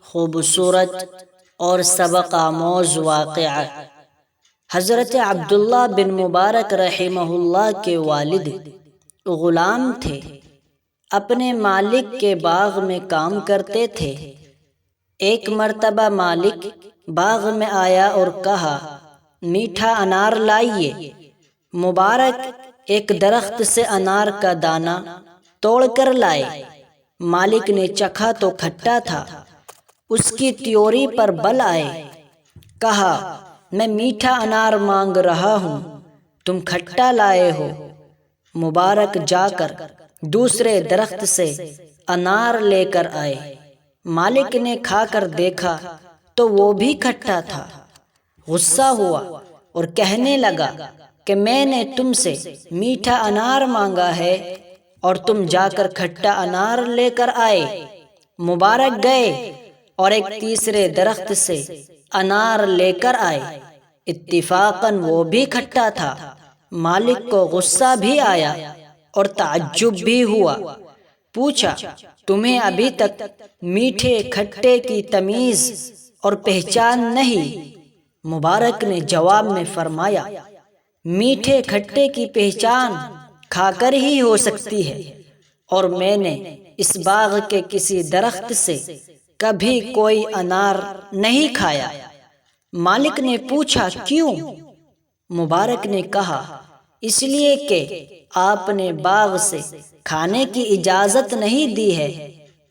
خوبصورت اور سبق آموز واقعہ۔ حضرت عبداللہ بن مبارک رحمہ اللہ کے والد غلام تھے، اپنے مالک کے باغ میں کام کرتے تھے۔ ایک مرتبہ مالک باغ میں آیا اور کہا، میٹھا انار لائیے۔ مبارک ایک درخت سے انار کا دانہ توڑ کر لائے۔ مالک نے چکھا تو کھٹا تھا، اس کی تیوری پر بل آئے، کہا، میں میٹھا انار مانگ رہا ہوں، تم کھٹا لائے ہو۔ مبارک جا کر دوسرے درخت سے انار لے کر آئے۔ مالک نے کھا کر دیکھا تو وہ بھی کھٹا تھا۔ غصہ ہوا اور کہنے لگا کہ میں نے تم سے میٹھا انار مانگا ہے اور تم جا کر کھٹا انار لے کر آئے۔ مبارک گئے اور ایک تیسرے درخت سے انار لے کر آئے۔ اتفاقاً وہ بھی کھٹا تھا۔ مالک کو غصہ بھی آیا اور تعجب بھی ہوا۔ پوچھا، تمہیں ابھی تک میٹھے کھٹے کی تمیز اور پہچان نہیں؟ مبارک نے جواب میں فرمایا، میٹھے کھٹے کی پہچان کھا کر ہی ہو سکتی ہے، اور میں نے اس باغ کے کسی درخت سے کبھی کوئی انار نہیں کھایا۔ مالک نے پوچھا، کیوں؟ مبارک نے کہا، اس لیے کہ آپ نے باغ سے کھانے کی اجازت نہیں دی ہے،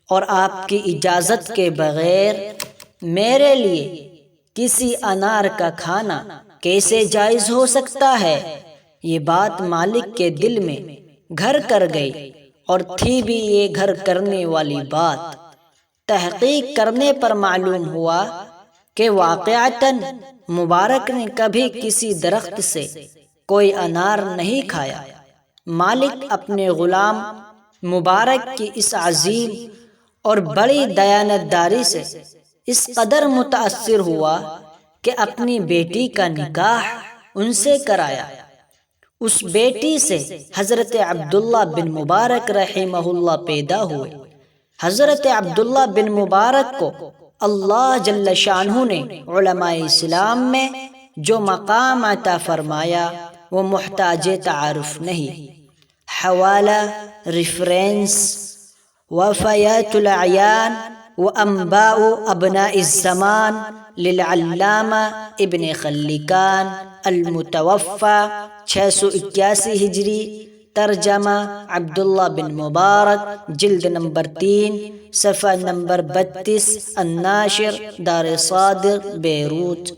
اور آپ کی اجازت کے بغیر میرے لیے کسی انار کا کھانا کیسے جائز ہو سکتا ہے؟ یہ بات مالک کے دل میں گھر کر گئی، اور تھی بھی یہ گھر کرنے والی بات۔ تحقیق کرنے پر معلوم ہوا کہ واقعتاً مبارک نے کبھی کسی درخت سے کوئی انار نہیں کھایا۔ مالک اپنے غلام مبارک کی اس عظیم اور بڑی دیانتداری سے اس قدر متاثر ہوا کہ اپنی بیٹی کا نکاح ان سے کرایا۔ اس بیٹی سے حضرت عبداللہ بن مبارک رحمہ اللہ پیدا ہوئے۔ حضرت عبداللہ بن مبارک کو اللہ جل شانہ نے علماء اسلام میں جو مقام عطا فرمایا وہ محتاج تعارف نہیں۔ حوالہ، ریفرنس: وفیات الاعیان وانباء ابناء الزمان للعلامہ ابن خلکان المتوفی 681 ہجری۔ ترجمہ عبداللہ بن مبارک، جلد نمبر 3، صفحہ نمبر 32، الناشر، دار صادق، بیروت۔